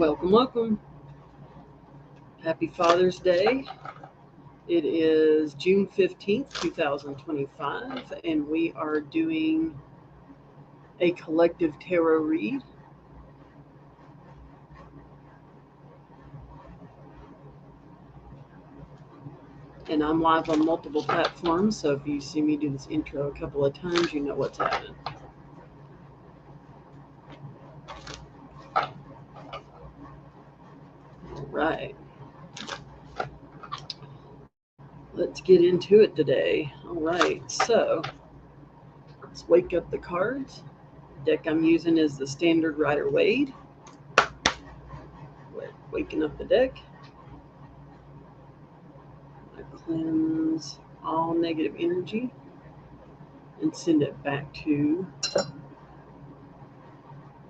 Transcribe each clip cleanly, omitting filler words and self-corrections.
Welcome, welcome. Happy Father's Day. It is June 15th, 2025, and we are doing a collective tarot read. And I'm live on multiple platforms, so if you see me do this intro a couple of times, you know what's happening. All right. Let's get into it today. All right, so let's wake up the cards. The deck I'm using is the Standard Rider-Waite. Waking up the deck. I cleanse all negative energy and send it back to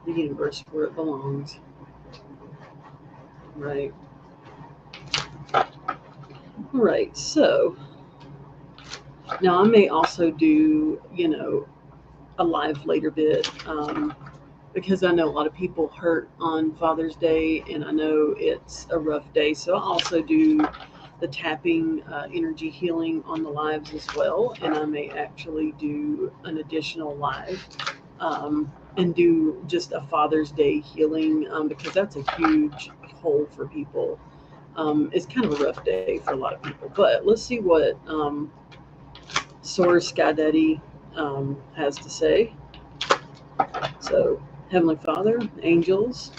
the universe where it belongs. Right. All right, so now I may also do, a live later bit because I know a lot of people hurt on Father's Day, and I know it's a rough day. So I'll also do the tapping energy healing on the lives as well, and I may actually do an additional live and do just a Father's Day healing because that's a huge hole for people. It's kind of a rough day for a lot of people, but let's see what Source Sky Daddy has to say. So, Heavenly Father, angels,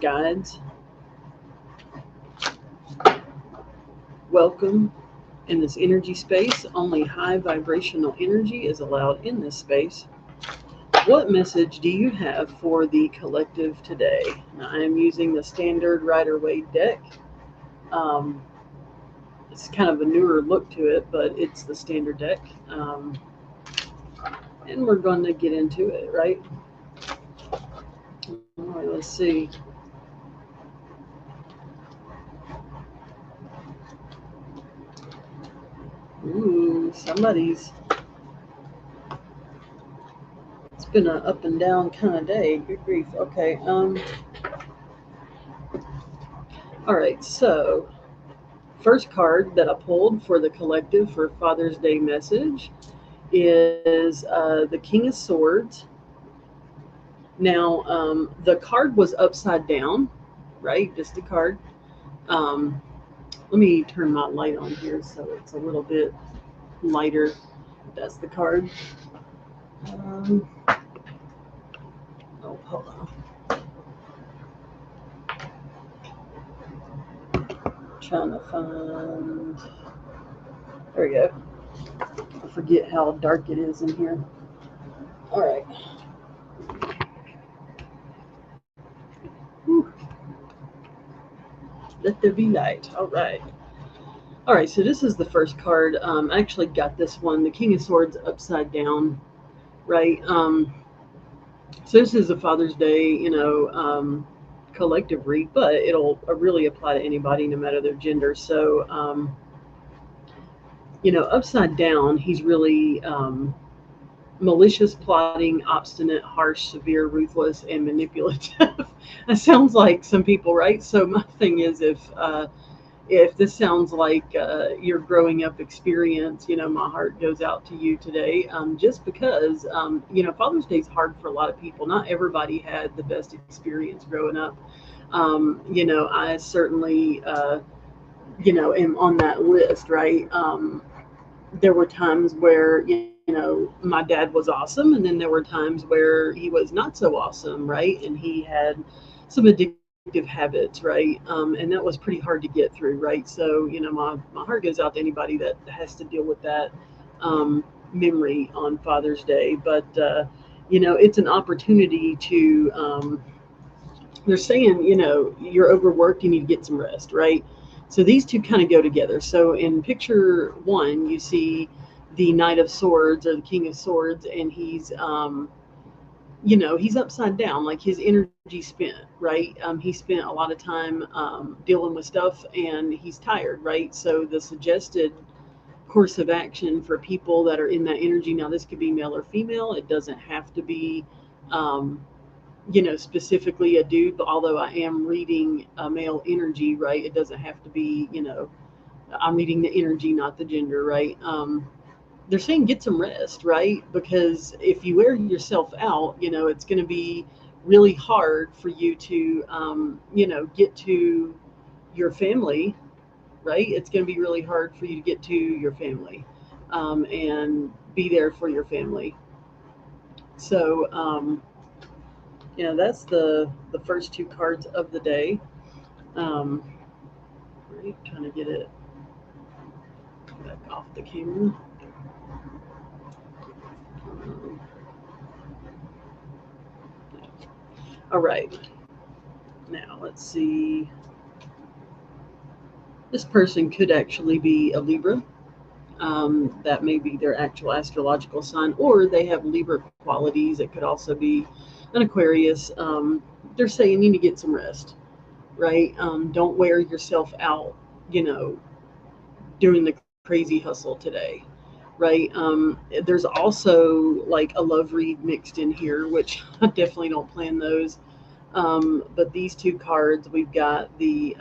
guides, welcome in this energy space. Only high vibrational energy is allowed in this space. What message do you have for the collective today? Now, I am using the Standard Rider-Waite deck. It's kind of a newer look to it, but it's the standard deck. And we're going to get into it, right? All right, let's see. Ooh, somebody's. It's been an up and down kind of day. Good grief. Okay. All right, so first card that I pulled for the collective for Father's Day message is the King of Swords. Now, the card was upside down, right? Just a card. Let me turn my light on here so it's a little bit lighter. That's the card. Oh, hold on. Trying to find. There we go. I forget how dark it is in here. All right. Whew. Let there be light. All right. All right, so this is the first card. I actually got this one, the King of Swords upside down, right? So this is a Father's Day, collective read, but it'll really apply to anybody, no matter their gender. So, upside down, he's really malicious, plotting, obstinate, harsh, severe, ruthless, and manipulative. That sounds like some people, right? So my thing is, if this sounds like your growing up experience, my heart goes out to you today. Just because, Father's Day is hard for a lot of people. Not everybody had the best experience growing up. I certainly, am on that list, right? There were times where, my dad was awesome, and then there were times where he was not so awesome, right? And he had some addictive habits, right? And that was pretty hard to get through, right? So, my heart goes out to anybody that has to deal with that. memory on Father's Day, but it's an opportunity to. They're saying, you're overworked, you need to get some rest, right? So these two kind of go together. So in picture one, you see the Knight of Swords or the King of Swords, and he's upside down, like his energy spent, right? He spent a lot of time dealing with stuff, and he's tired, right? So the suggested course of action for people that are in that energy, now this could be male or female, it doesn't have to be um, specifically a dude, but although I am reading a male energy, right, it doesn't have to be, I'm reading the energy, not the gender, right? They're saying get some rest, right? Because if you wear yourself out, it's going to be really hard for you to, get to your family, right? It's going to be really hard for you to get to your family and be there for your family. So, that's the first two cards of the day. Um, right, trying to get it back off the camera. Um, all right, now let's see. This person could actually be a Libra. That may be their actual astrological sign, or they have Libra qualities. It could also be an Aquarius. They're saying you need to get some rest, right? Don't wear yourself out, doing the crazy hustle today, right? There's also like a love read mixed in here, which I definitely don't plan those. But these two cards, we've got the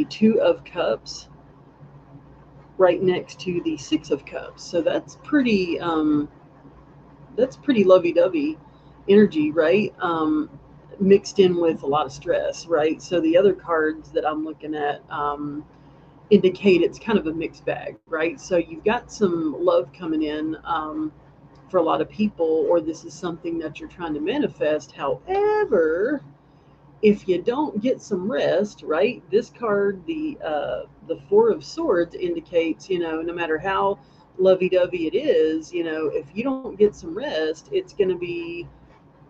Two of Cups right next to the Six of Cups, so that's pretty lovey-dovey energy, right? Mixed in with a lot of stress, right? So the other cards that I'm looking at indicate it's kind of a mixed bag, right? So you've got some love coming in for a lot of people, or this is something that you're trying to manifest. However, if you don't get some rest, right? This card, the Four of Swords, indicates, no matter how lovey-dovey it is, if you don't get some rest, it's going to be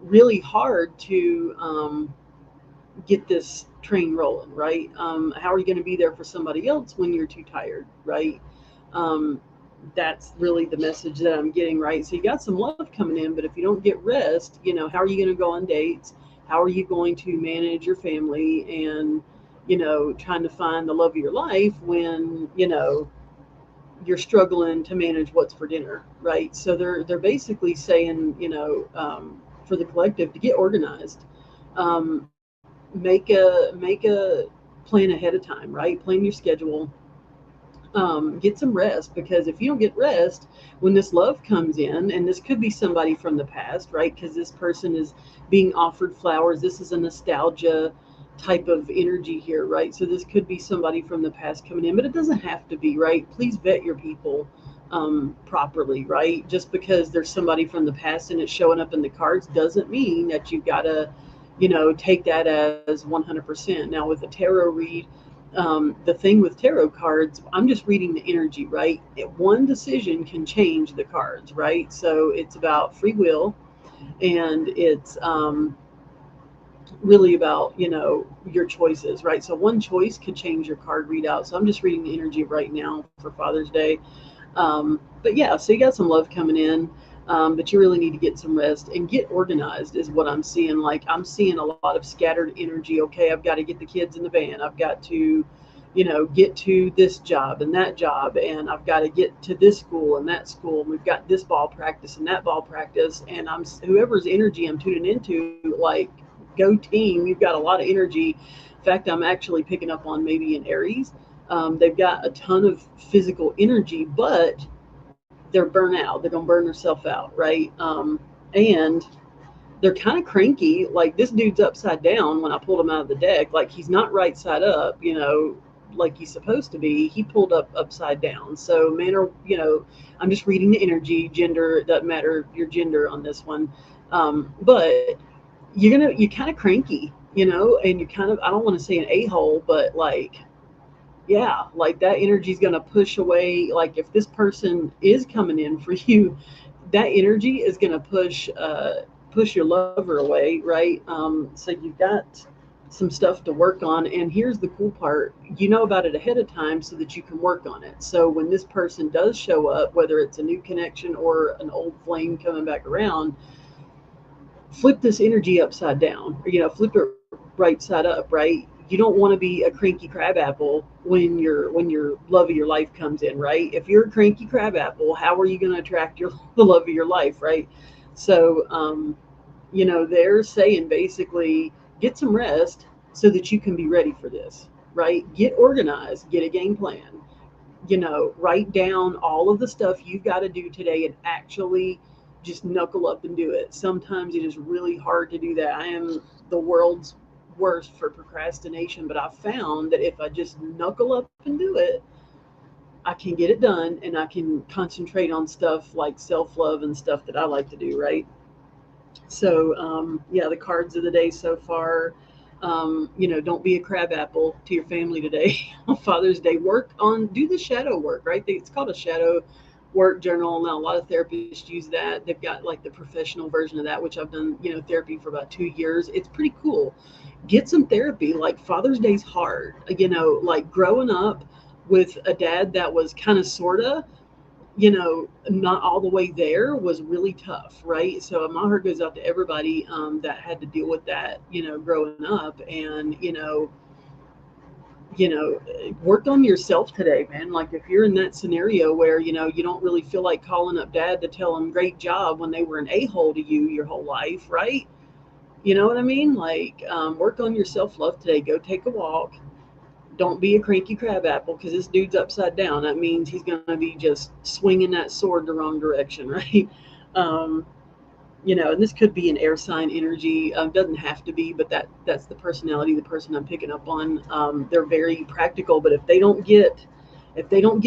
really hard to get this train rolling, right? How are you going to be there for somebody else when you're too tired, right? Um, that's really the message that I'm getting, right? So you got some love coming in, but if you don't get rest, how are you going to go on dates? How are you going to manage your family and, trying to find the love of your life when, you're struggling to manage what's for dinner, right? So they're basically saying, for the collective to get organized, make a plan ahead of time, right? Plan your schedule, get some rest, because if you don't get rest when this love comes in, and this could be somebody from the past, right? Because this person is being offered flowers. This is a nostalgia type of energy here, right? So this could be somebody from the past coming in, but it doesn't have to be, right? Please vet your people properly, right? Just because there's somebody from the past and it's showing up in the cards doesn't mean that you've got to, take that as 100%. Now with a tarot read, the thing with tarot cards, I'm just reading the energy, right? One decision can change the cards, right? So it's about free will, and it's really about, your choices, right? So one choice could change your card readout. So I'm just reading the energy right now for Father's Day. But yeah, so you got some love coming in. But you really need to get some rest and get organized is what I'm seeing. Like I'm seeing a lot of scattered energy. Okay, I've got to get the kids in the van. I've got to, get to this job and that job, and I've got to get to this school and that school. And we've got this ball practice and that ball practice. And I'm whoever's energy I'm tuning into, like, go team. You've got a lot of energy. In fact, I'm actually picking up on maybe an Aries. They've got a ton of physical energy, but they're burnt out. They're gonna burn themselves out, right? And they're kind of cranky. Like this dude's upside down when I pulled him out of the deck. Like he's not right side up, like he's supposed to be. He pulled up upside down. So men are, I'm just reading the energy. Gender, it doesn't matter your gender on this one. But you're kind of cranky, and you're kind of, I don't want to say an a-hole, but like yeah, like that energy is going to push away. Like if this person is coming in for you, that energy is going to push your lover away, right? So you've got some stuff to work on. And here's the cool part: you know about it ahead of time so that you can work on it. So when this person does show up, whether it's a new connection or an old flame coming back around, flip this energy upside down, or, flip it right side up, right? You don't want to be a cranky crab apple when your love of your life comes in, right? If you're a cranky crab apple, how are you going to attract the love of your life, right? So they're saying basically get some rest so that you can be ready for this, right? Get organized, get a game plan, write down all of the stuff you've got to do today and actually just knuckle up and do it. Sometimes it is really hard to do that. I am the world's worst for procrastination, but I've found that if I just knuckle up and do it, I can get it done and I can concentrate on stuff like self love and stuff that I like to do, right? So, yeah, the cards of the day so far. Don't be a crab apple to your family today on Father's Day. Do the shadow work, right? It's called a shadow work journal. Now, a lot of therapists use that. They've got like the professional version of that, which I've done, therapy for about 2 years. It's pretty cool. Get some therapy. Like Father's Day's hard, like growing up with a dad that was kind of sorta not all the way there was really tough, right? So my heart goes out to everybody that had to deal with that, growing up, and work on yourself today, man. Like if you're in that scenario where you don't really feel like calling up dad to tell him great job when they were an a-hole to you your whole life, right? You know what I mean? Like work on your self love today. Go take a walk. Don't be a cranky crab apple because this dude's upside down. That means he's going to be just swinging that sword the wrong direction, right? Um, and this could be an air sign energy. Doesn't have to be, but that's the personality, the person I'm picking up on. They're very practical, but if they don't get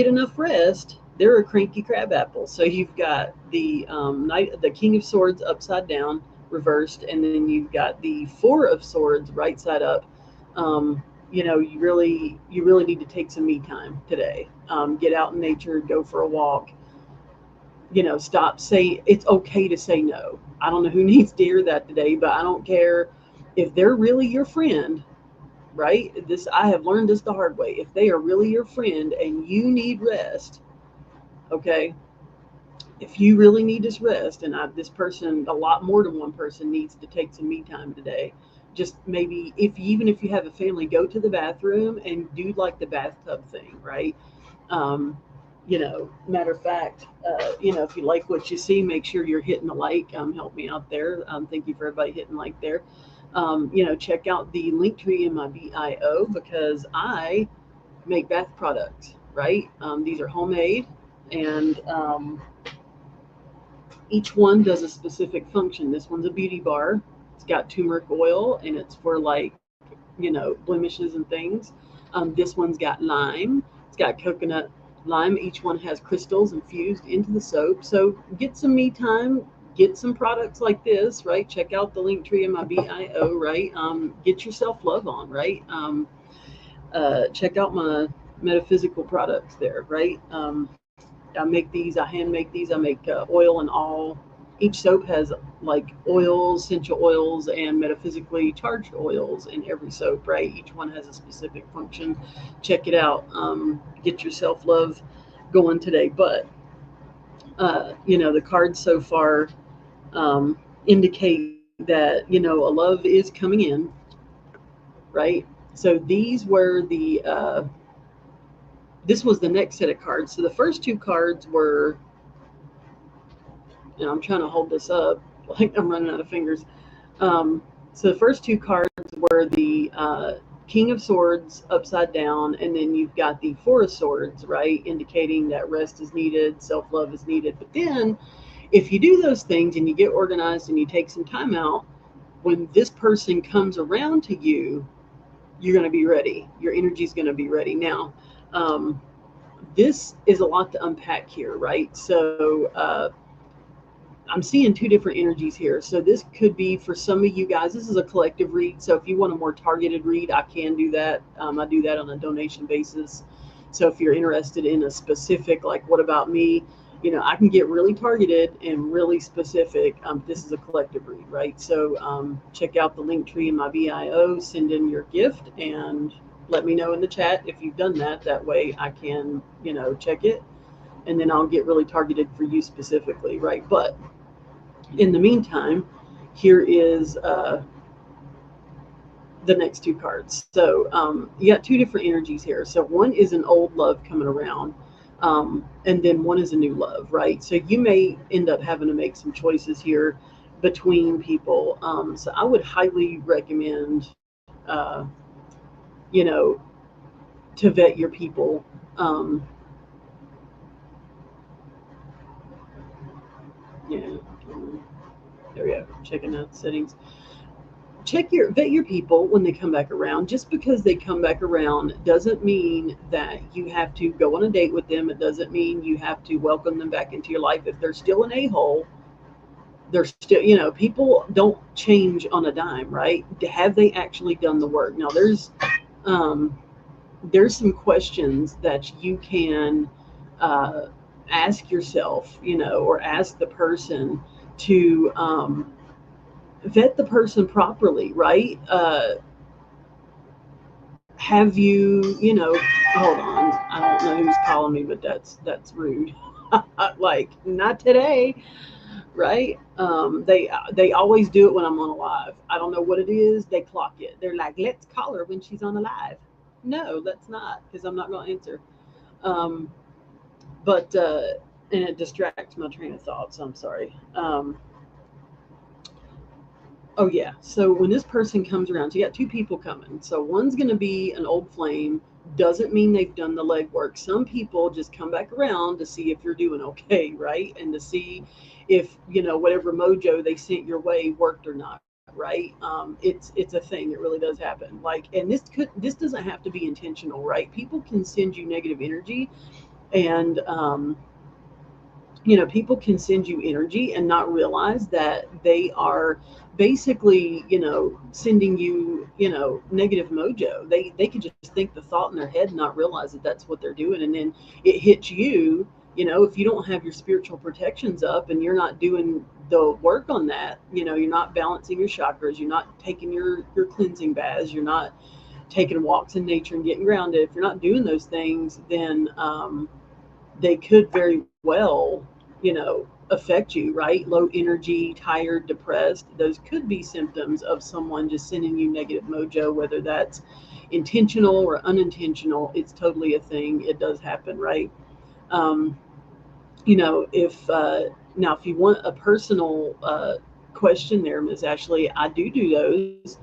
enough rest, they're a cranky crab apple. So you've got the King of Swords upside down, reversed, and then you've got the Four of Swords right side up. You really need to take some me time today. Get out in nature, go for a walk. Stop. Say it's okay to say no. I don't know who needs to hear that today, but I don't care if they're really your friend, right? This I have learned this the hard way. If they are really your friend and you need rest, okay, if you really need this rest, and this person, a lot more than one person, needs to take some me time today. Just maybe even if you have a family, go to the bathroom and do like the bathtub thing, right? Matter of fact, if you like what you see, make sure you're hitting the like. Help me out there. Thank you for everybody hitting like there. Check out the link tree in my bio because I make bath products, right? These are homemade, and each one does a specific function. This one's a beauty bar. It's got turmeric oil, and it's for like blemishes and things. This one's got lime. It's got coconut lime. Each one has crystals infused into the soap. So get some me time. Get some products like this, right? Check out the link tree in my bio, right? Get your self love on, right? Check out my metaphysical products there, right? I make these. I hand make these. I make oil and all. Each soap has like oils, essential oils, and metaphysically charged oils in every soap, right? Each one has a specific function. Check it out. Get your self love going today. But the cards so far indicate that a love is coming in, right? So this was the next set of cards. So the first two cards were, and I'm trying to hold this up like I'm running out of fingers. So the first two cards were the King of Swords upside down, and then you've got the Four of Swords, right, indicating that rest is needed, self love is needed. But then, if you do those things and you get organized and you take some time out, when this person comes around to you, you're going to be ready. Your energy is going to be ready. Now, this is a lot to unpack here, right? So, I'm seeing two different energies here. So this could be for some of you guys. This is a collective read. So if you want a more targeted read, I can do that. I do that on a donation basis. So if you're interested in a specific, like what about me, I can get really targeted and really specific. This is a collective read, right? So check out the link tree in my bio, send in your gift, and let me know in the chat if you've done that. That way I can, check it, and then I'll get really targeted for you specifically, right? But in the meantime, here is the next two cards. So you got two different energies here. So one is an old love coming around, and then one is a new love, right? So you may end up having to make some choices here between people. So I would highly recommend, you know, to vet your people. Yeah, there we go. Checking out the settings. Vet your people when they come back around. Just because they come back around doesn't mean that you have to go on a date with them. It doesn't mean you have to welcome them back into your life. If they're still an a-hole, they're still, people don't change on a dime, right? Have they actually done the work? Now um there's some questions that you can uh ask yourself, or ask the person to vet the person properly, right? Have you, hold on, I don't know who's calling me, but that's rude. Like, not today, right? They always do it when I'm on a live. I don't know what it is. They clock it. They're like, let's call her when she's on a live. No, let's not, because I'm not going to answer. Um, but and it distracts my train of thought. So I'm sorry. Oh yeah. So when this person comes around, so you got two people coming. So one's going to be an old flame. Doesn't mean they've done the legwork. Some people just come back around to see if you're doing okay, right? And to see if whatever mojo they sent your way worked or not, right? It's a thing. It really does happen. Like, and this doesn't have to be intentional, right? People can send you negative energy, and people can send you energy and not realize that they are basically, sending you, negative mojo. They could just think the thought in their head and not realize that that's what they're doing. And then it hits you, if you don't have your spiritual protections up and you're not doing the work on that, you're not balancing your chakras, you're not taking your cleansing baths, you're not taking walks in nature and getting grounded. If you're not doing those things, then they could very well, affect you, right? Low energy, tired, depressed. Those could be symptoms of someone just sending you negative mojo, whether that's intentional or unintentional. It's totally a thing. It does happen, right? Um, if now, if you want a personal question there, Ms. Ashley, I do those.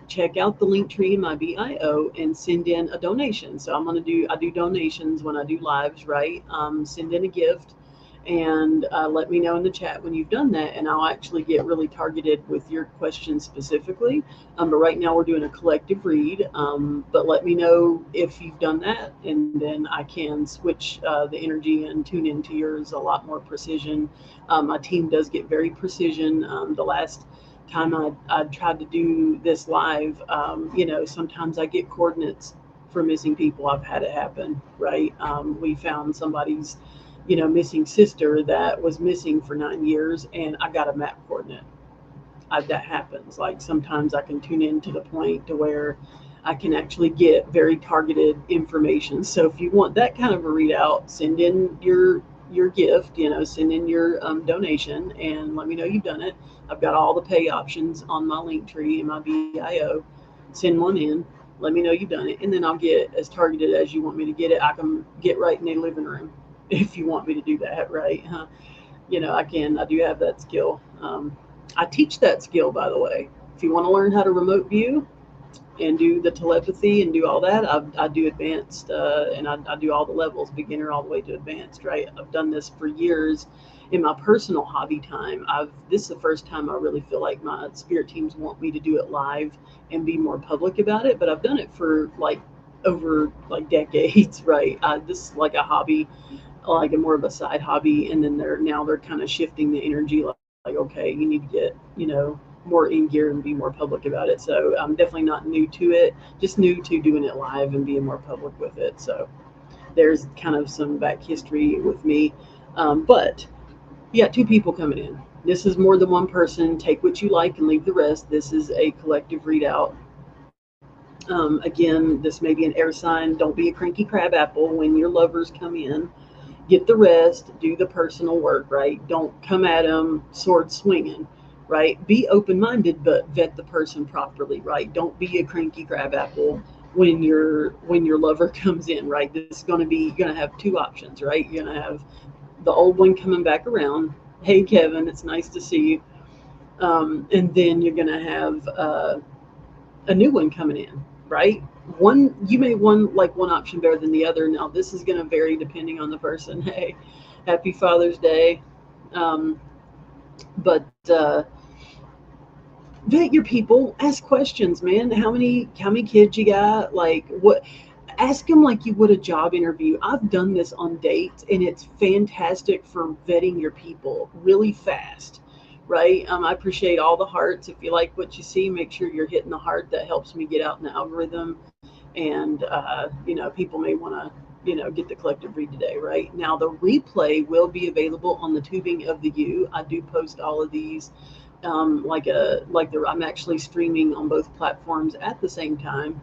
Check out the link tree in my bio and send in a donation. So I do donations when I do lives, right? Send in a gift and let me know in the chat when you've done that, and I'll actually get really targeted with your question specifically. But right now we're doing a collective read. But let me know if you've done that, and then I can switch the energy and tune into yours a lot more precision. My team does get very precision. The last time I tried to do this live, sometimes I get coordinates for missing people. I've had it happen, right? We found somebody's missing sister that was missing for 9 years, and I got a map coordinate. That happens. Like, sometimes I can tune in to the point to where I can actually get very targeted information. So if you want that kind of a readout, send in your gift, send in your donation, and let me know you've done it. I've got all the pay options on my link tree in my bio. Send one in, let me know you've done it, and then I'll get as targeted as you want me to get it. I can get right in a living room if you want me to do that, right? I do have that skill. I teach that skill, by the way. If you want to learn how to remote view and do the telepathy and do all that, I do advanced, and I do all the levels, beginner all the way to advanced, right? I've done this for years in my personal hobby time. This is the first time I really feel like my spirit teams want me to do it live and be more public about it, but I've done it for like over like decades, right? This is like a hobby like a more of a side hobby, and then they're kind of shifting the energy, like okay, you need to get, more in gear and be more public about it. So I'm definitely not new to it, just new to doing it live and being more public with it. So there's kind of some back history with me. But you got two people coming in. This is more than one person. Take what you like and leave the rest. This is a collective readout. Again, this may be an air sign. Don't be a cranky crab apple when your lovers come in. Get the rest. Do the personal work, right? Don't come at them sword swinging, right? Be open minded, but vet the person properly, right? Don't be a cranky crab apple when your lover comes in, right? This is going to be, you're going to have two options, right? You're going to have the old one coming back around. Hey, Kevin, it's nice to see you. And then you're going to have a new one coming in, right? One, you may like one option better than the other. Now, this is going to vary depending on the person. Hey, happy Father's Day. Um, but vet your people. Ask questions, man. How many kids you got? Like what? Ask them like you would a job interview. I've done this on dates, and it's fantastic for vetting your people really fast, right? I appreciate all the hearts. If you like what you see, make sure you're hitting the heart. That helps me get out in the algorithm. And people may want to get the collective read today. Right now, the replay will be available on the Tubing of the U. I do post all of these, I'm actually streaming on both platforms at the same time.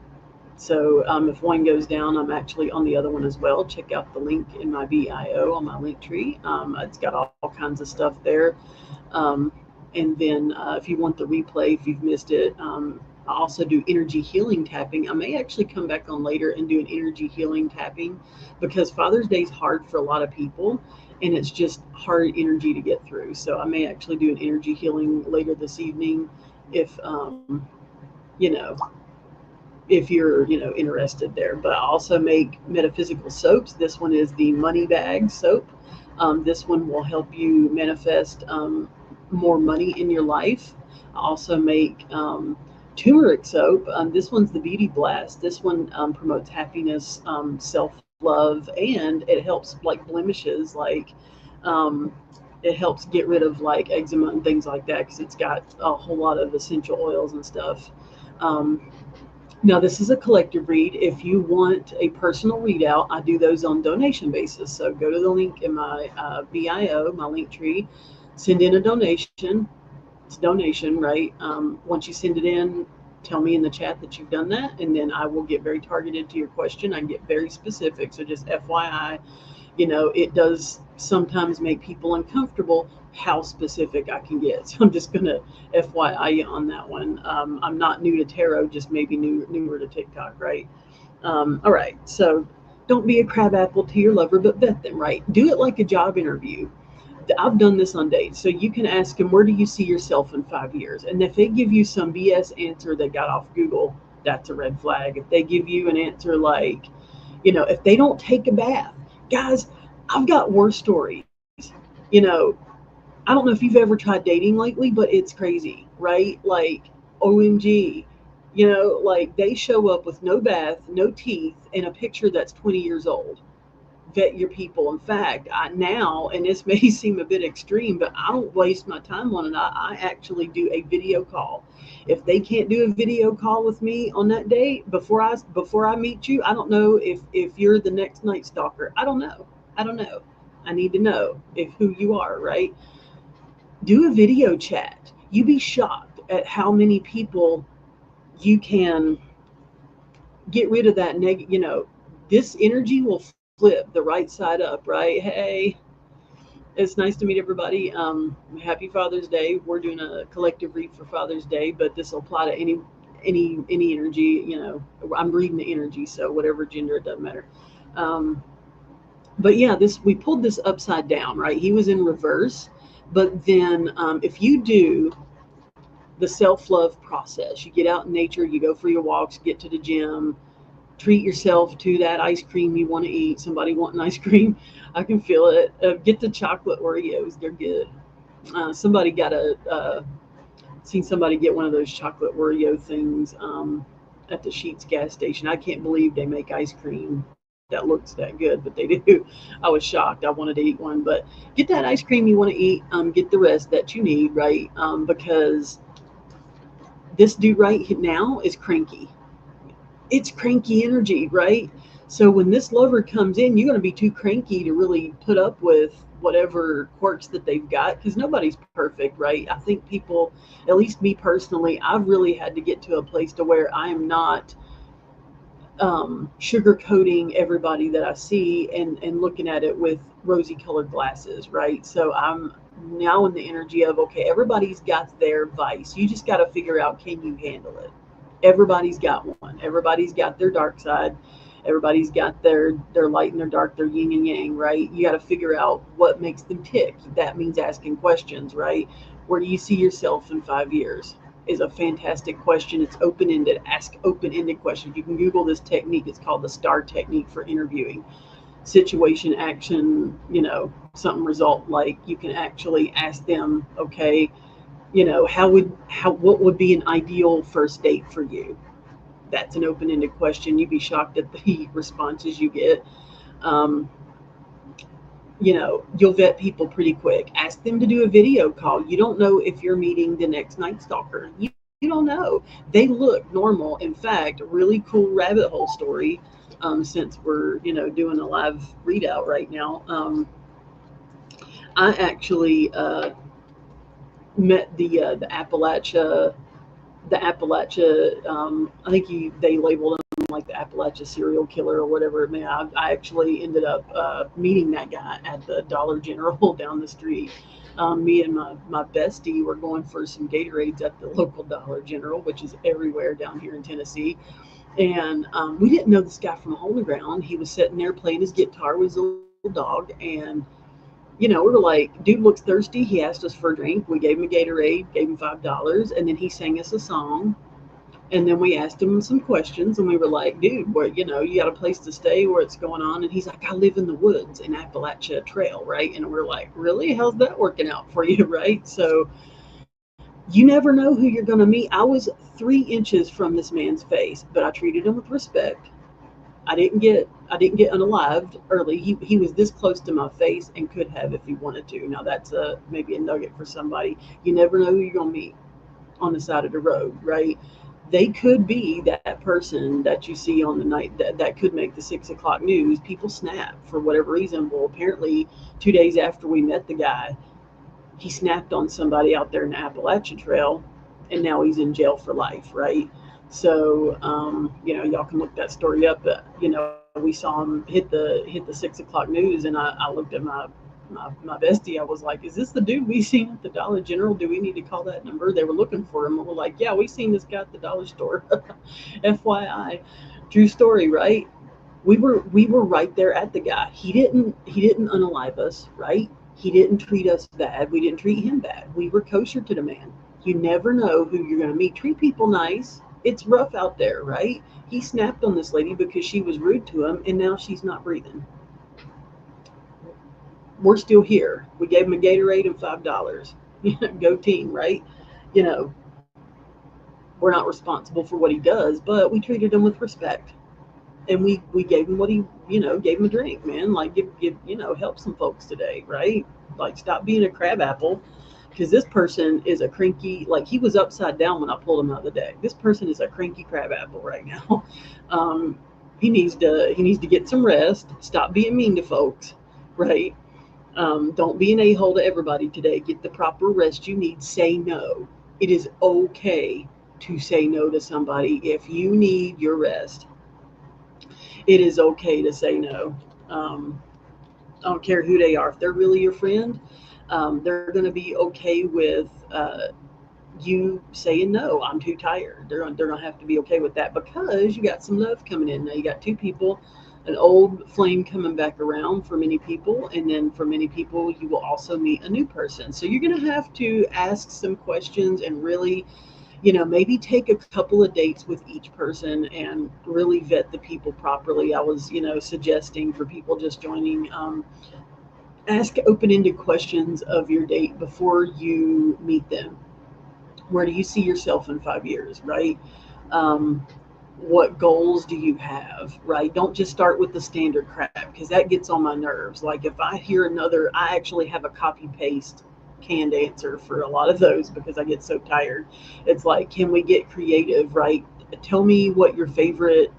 So if one goes down, I'm actually on the other one as well. Check out the link in my bio on my link tree. It's got all kinds of stuff there. And then if you want the replay, if you've missed it, I also do energy healing tapping. I may actually come back on later and do an energy healing tapping, because Father's Day is hard for a lot of people, and it's just hard energy to get through. So I may actually do an energy healing later this evening if you know if you're interested there. But I also make metaphysical soaps. This one is the money bag soap. This one will help you manifest more money in your life. I also make turmeric soap. This one's the Beauty Blast. This one promotes happiness, self love, and it helps like blemishes, like um, it helps get rid of like eczema and things like that, because it's got a whole lot of essential oils and stuff. Um, Now, this is a collective read. If you want a personal readout, I do those on donation basis. So go to the link in my bio, my link tree, send in a donation. It's donation, right? Once you send it in, tell me in the chat that you've done that, and then I will get very targeted to your question. I can get very specific. So just FYI, it does sometimes make people uncomfortable how specific I can get. So I'm just going to FYI you on that one. I'm not new to tarot, just maybe newer to TikTok, right? All right. So don't be a crabapple to your lover, but vet them, right? Do it like a job interview. I've done this on dates. So you can ask them, where do you see yourself in 5 years? And if they give you some BS answer that got off Google, that's a red flag. If they give you an answer like, if they don't take a bath, guys, I've got worse stories. You know, I don't know if you've ever tried dating lately, but it's crazy, right? Like, OMG, like they show up with no bath, no teeth, and a picture that's 20 years old. Vet your people. In fact, and this may seem a bit extreme, but I don't waste my time on it. I actually do a video call. If they can't do a video call with me on that date before I meet you, I don't know if you're the next Night Stalker. I don't know. I don't know. I need to know if who you are, right? Do a video chat. You'd be shocked at how many people you can get rid of that negative. This energy will flip the right side up, right? Hey, it's nice to meet everybody. Happy Father's Day. We're doing a collective read for Father's Day, but this will apply to any energy. I'm reading the energy, so whatever gender, it doesn't matter. But yeah, we pulled this upside down, right? He was in reverse, but then if you do the self-love process, you get out in nature, you go for your walks, get to the gym, treat yourself to that ice cream you want to eat. Somebody wanting ice cream, I can feel it. Get the chocolate Oreos, they're good. Seen somebody get one of those chocolate Oreo things at the Sheetz gas station. I can't believe they make ice cream that looks that good, but they do. I was shocked. I wanted to eat one, but get that ice cream you want to eat. Get the rest that you need, right? Because this dude right now is cranky. It's cranky energy, right? So when this lover comes in, you're going to be too cranky to really put up with whatever quirks that they've got because nobody's perfect, right? I think people, at least me personally, I've really had to get to a place to where I am not sugarcoating everybody that I see and looking at it with rosy colored glasses, right? So I'm now in the energy of, okay, everybody's got their vice. You just got to figure out, can you handle it? Everybody's got one. Everybody's got their dark side. Everybody's got their light and their dark, their yin and yang, right? You got to figure out what makes them tick. That means asking questions, right? Where do you see yourself in 5 years? Is a fantastic question. It's open ended. Ask open ended questions. You can Google this technique. It's called the STAR technique for interviewing. Situation, action, something result. Like you can actually ask them, okay, what would be an ideal first date for you? That's an open-ended question. You'd be shocked at the responses you get. um, you'll vet people pretty quick. Ask them to do a video call. You don't know if you're meeting the next Night Stalker. You don't know. They look normal. In fact, really cool rabbit hole story. Since we're doing a live readout right now, I actually met the Appalachia I think they labeled him like the Appalachia serial killer or whatever. Man, I actually ended up meeting that guy at the Dollar General down the street. Me and my bestie were going for some Gatorades at the local Dollar General, which is everywhere down here in Tennessee. And we didn't know this guy from a hole in the ground. He was sitting there playing his guitar with his little dog. And we were like, dude looks thirsty. He asked us for a drink. We gave him a Gatorade, gave him $5, and then he sang us a song. And then we asked him some questions, and we were like, dude, you got a place to stay, where it's going on? And he's like, I live in the woods in Appalachia Trail, right? And we're like, really? How's that working out for you, right? So you never know who you're going to meet. I was 3 inches from this man's face, but I treated him with respect. I didn't get unalived early. He was this close to my face and could have if he wanted to. Now that's maybe a nugget for somebody. You never know who you're gonna meet on the side of the road, right? They could be that person that you see on the night that could make the 6 o'clock news. People snap for whatever reason. Well, apparently 2 days after we met the guy, he snapped on somebody out there in the Appalachian Trail, and now he's in jail for life, right? So, y'all can look that story up. But we saw him hit the 6 o'clock news, and I looked at my bestie. I was like, "Is this the dude we seen at the Dollar General? Do we need to call that number?" They were looking for him, and we're like, "Yeah, we seen this guy at the dollar store." FYI, true story, right? We were right there at the guy. He didn't unalive us, right? He didn't treat us bad. We didn't treat him bad. We were kosher to the man. You never know who you're going to meet. Treat people nice. It's rough out there, right? He snapped on this lady because she was rude to him, and now she's not breathing. We're still here. We gave him a Gatorade and $5. Go team, right? You know, we're not responsible for what he does, but we treated him with respect, and we gave him what he gave him a drink, man. Like give help some folks today, right? Like stop being a crab apple, because this person is a cranky, like he was upside down when I pulled him out of the deck. This person is a cranky crab apple right now. um, he needs to get some rest, stop being mean to folks, right? Don't be an a-hole to everybody today. Get the proper rest you need. Say no. It is okay to say no to somebody if you need your rest. It is okay to say no. Um, I don't care who they are. If they're really your friend, they're going to be okay with you saying no. I'm too tired. They're going to have to be okay with that because you got some love coming in. Now you got two people, an old flame coming back around for many people, and then for many people you will also meet a new person. So you're going to have to ask some questions and really, maybe take a couple of dates with each person and really vet the people properly. I was, suggesting for people just joining, ask open-ended questions of your date before you meet them. Where do you see yourself in 5 years, right? Um, what goals do you have, right? Don't just start with the standard crap because that gets on my nerves. Like if I hear another, I actually have a copy paste canned answer for a lot of those because I get so tired. It's like, can we get creative, right? Tell me what your favorite,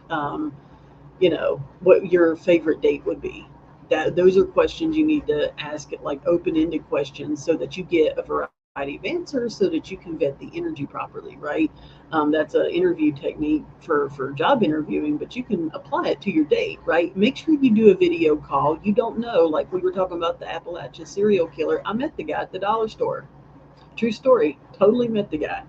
what your favorite date would be. That those are questions you need to ask it, like open-ended questions, so that you get a variety of answers, so that you can vet the energy properly, right? That's an interview technique for job interviewing, but you can apply it to your date, right? Make sure you do a video call. You don't know, like we were talking about the Appalachia serial killer. I met the guy at the dollar store. True story. Totally met the guy.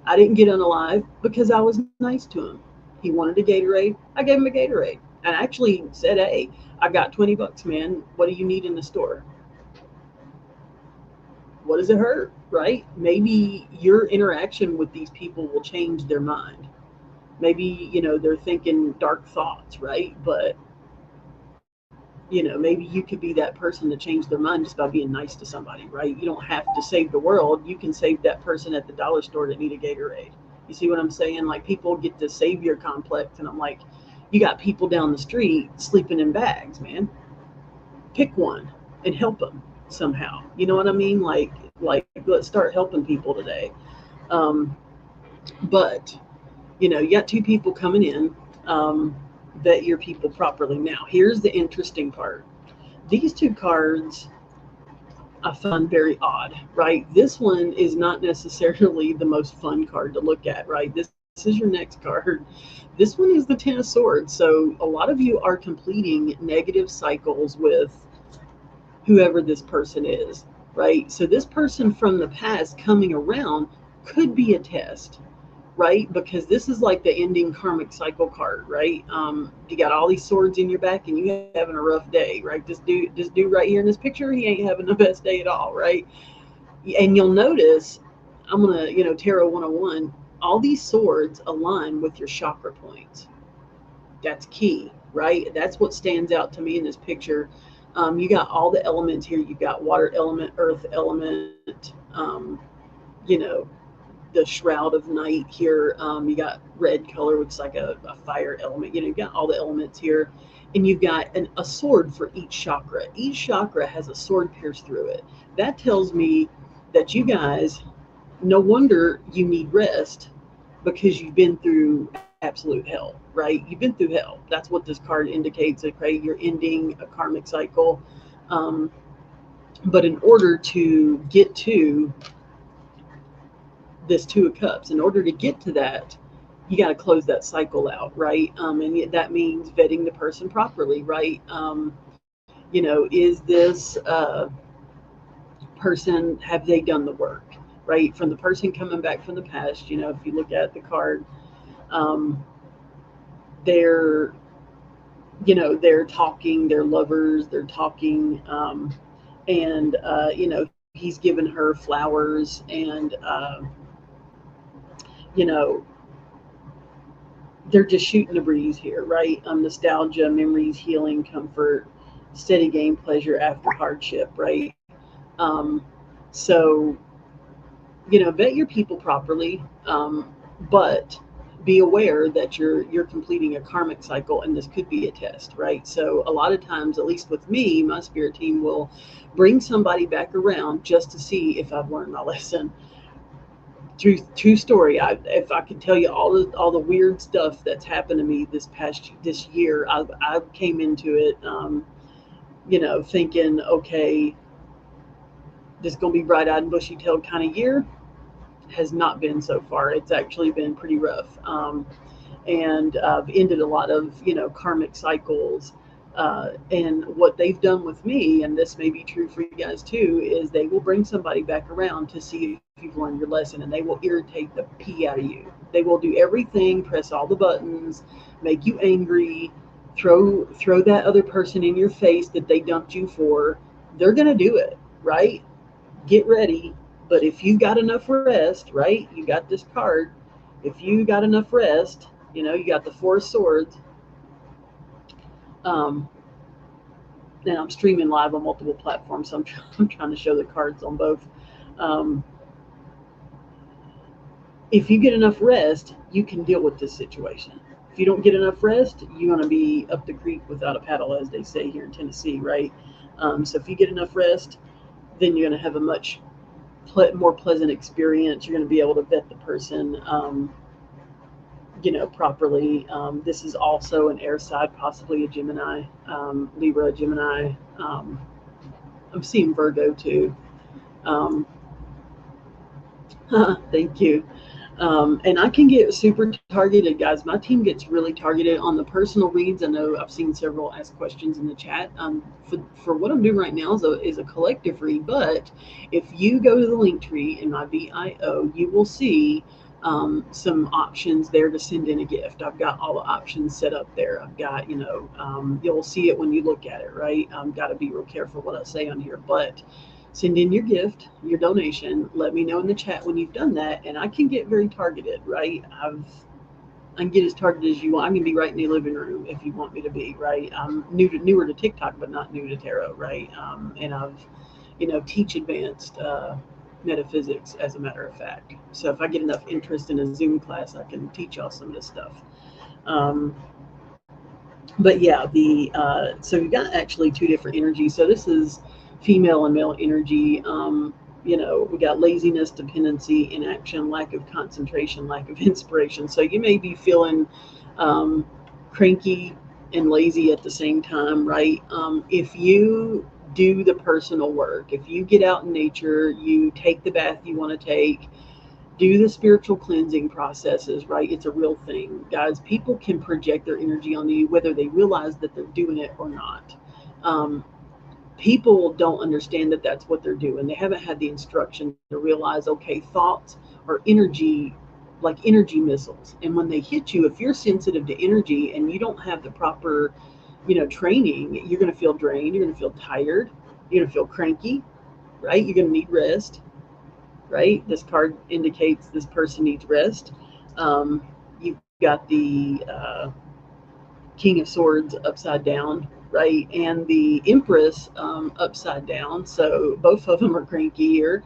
I didn't get unalive because I was nice to him. He wanted a Gatorade. I gave him a Gatorade. And I actually said, hey, I got $20, man. What do you need in the store? What does it hurt, right? Maybe your interaction with these people will change their mind. Maybe, they're thinking dark thoughts, right? But, maybe you could be that person to change their mind just by being nice to somebody, right? You don't have to save the world. You can save that person at the dollar store that need a Gatorade. You see what I'm saying? Like people get this savior complex, and I'm like, you got people down the street sleeping in bags, man. Pick one and help them somehow. You know what I mean? Like let's start helping people today. Um, but you got two people coming in. Vet your people properly. Now, here's the interesting part. These two cards I find very odd, right? This one is not necessarily the most fun card to look at, right? This is your next card. This one is the Ten of Swords. So a lot of you are completing negative cycles with whoever this person is, right? So this person from the past coming around could be a test, right? Because this is like the ending karmic cycle card, right? You got all these swords in your back and you having a rough day, right? This dude right here in this picture, he ain't having the best day at all, right? And you'll notice, I'm gonna, Tarot 101, all these swords align with your chakra points. That's key, right? That's what stands out to me in this picture. You got all the elements here. You've got water element, earth element, you know, the shroud of night here. You got red color, which is like a fire element. You've got all the elements here. And you've got a sword for each chakra. Each chakra has a sword pierced through it. That tells me that you guys, no wonder you need rest because you've been through absolute hell, right? You've been through hell. That's what this card indicates. Okay, you're ending a karmic cycle. Um, but in order to get to this Two of Cups, in order to get to that, you got to close that cycle out, right? And that means vetting the person properly, right? Is this person, have they done the work, right? From the person coming back from the past, if you look at the card, um, they're, they're talking, they're lovers, they're talking, and, he's given her flowers and, you know, they're just shooting the breeze here, right? Nostalgia, memories, healing, comfort, steady gain, pleasure after hardship, right? Um, so, vet your people properly, but be aware that you're completing a karmic cycle, and this could be a test, right? So a lot of times, at least with me, my spirit team will bring somebody back around just to see if I've learned my lesson. True story. If I could tell you all the weird stuff that's happened to me this year, I came into it, thinking, okay, this is gonna be bright eyed and bushy tailed kind of year. Has not been so far. It's actually been pretty rough, and I've ended a lot of karmic cycles. And what they've done with me, and this may be true for you guys too, is they will bring somebody back around to see if you've learned your lesson, and they will irritate the pee out of you. They will do everything, press all the buttons, make you angry, throw that other person in your face that they dumped you for. They're gonna do it, right? Get ready. But if you got enough rest, right? You got this card. If you got enough rest, you got the Four of Swords. Um, and I'm streaming live on multiple platforms, so I'm trying to show the cards on both. Um, if you get enough rest, you can deal with this situation. If you don't get enough rest, you're going to be up the creek without a paddle, as they say here in Tennessee, right? So if you get enough rest, then you're going to have a much more pleasant experience. You're going to be able to vet the person, properly. This is also an air side, possibly a Gemini, Libra, Gemini. I'm seeing Virgo too. Um, Thank you. And I can get super targeted, guys. My team gets really targeted on the personal reads. I know I've seen several ask questions in the chat. For what I'm doing right now is a collective read, but if you go to the link tree in my VIO, you will see some options there to send in a gift. I've got all the options set up there. I've got, you'll see it when you look at it, right? Got to be real careful what I say on here, but send in your gift, your donation. Let me know in the chat when you've done that, and I can get very targeted, right? I can get as targeted as you want. I can be right in the living room if you want me to be, right? I'm newer to TikTok, but not new to tarot, right? And I've, teach advanced metaphysics, as a matter of fact. So if I get enough interest in a Zoom class, I can teach y'all some of this stuff. But yeah, so you've got actually two different energies. So this is female and male energy. We got laziness, dependency, inaction, lack of concentration, lack of inspiration. So you may be feeling cranky and lazy at the same time, right? If you do the personal work, if you get out in nature, you take the bath you want to take, do the spiritual cleansing processes, right? It's a real thing. Guys, people can project their energy onto you whether they realize that they're doing it or not. People don't understand that that's what they're doing. They haven't had the instruction to realize, okay, thoughts are energy, like energy missiles. And when they hit you, if you're sensitive to energy and you don't have the proper, training, you're going to feel drained. You're going to feel tired. You're going to feel cranky, right? You're going to need rest, right? This card indicates this person needs rest. You've got the King of Swords upside down, right? And the Empress upside down. So both of them are cranky here.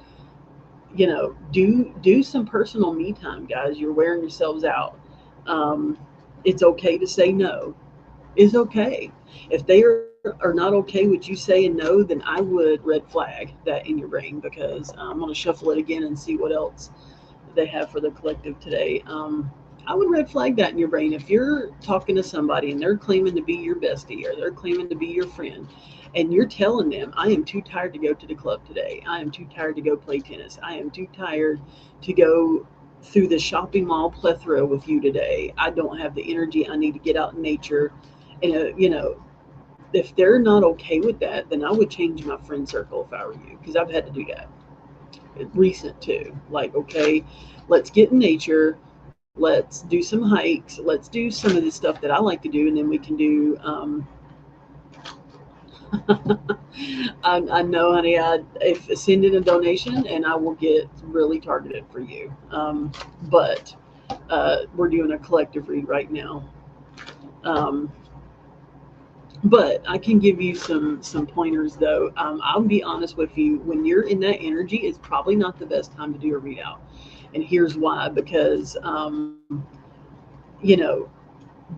Do some personal me time, guys. You're wearing yourselves out. It's okay to say no. It's okay. If they are not okay with you saying no, then I would red flag that in your brain, because I'm going to shuffle it again and see what else they have for the collective today. I would red flag that in your brain. If you're talking to somebody and they're claiming to be your bestie or they're claiming to be your friend, and you're telling them, I am too tired to go to the club today. I am too tired to go play tennis. I am too tired to go through the shopping mall plethora with you today. I don't have the energy. I need to get out in nature. And, if they're not okay with that, then I would change my friend circle if I were you, because I've had to do that. Recent too. Like, okay, let's get in nature. Let's do some hikes. Let's do some of the stuff that I like to do, and then we can do. I know, honey. If send in a donation, and I will get really targeted for you. But we're doing a collective read right now. But I can give you some pointers, though. I'll be honest with you. When you're in that energy, it's probably not the best time to do a readout. And here's why: because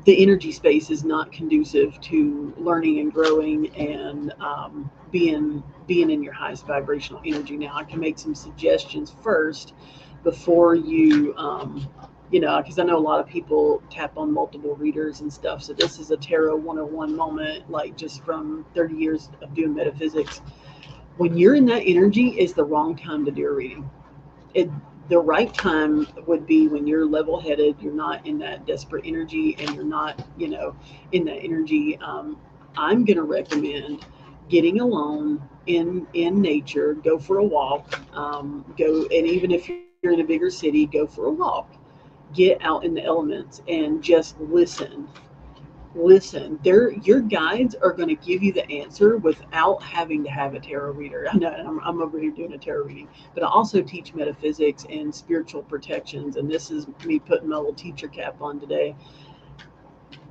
the energy space is not conducive to learning and growing and being in your highest vibrational energy. Now, I can make some suggestions first before you, because I know a lot of people tap on multiple readers and stuff. So this is a Tarot 101 moment, like just from 30 years of doing metaphysics. When you're in that energy, is the wrong time to do a reading. The right time would be when you're level-headed, you're not in that desperate energy, and you're not, in that energy. I'm going to recommend getting alone in nature. Go for a walk. And even if you're in a bigger city, go for a walk. Get out in the elements and just listen. Your guides are going to give you the answer without having to have a tarot reader. I know I'm over here doing a tarot reading, but I also teach metaphysics and spiritual protections, and this is me putting my little teacher cap on today.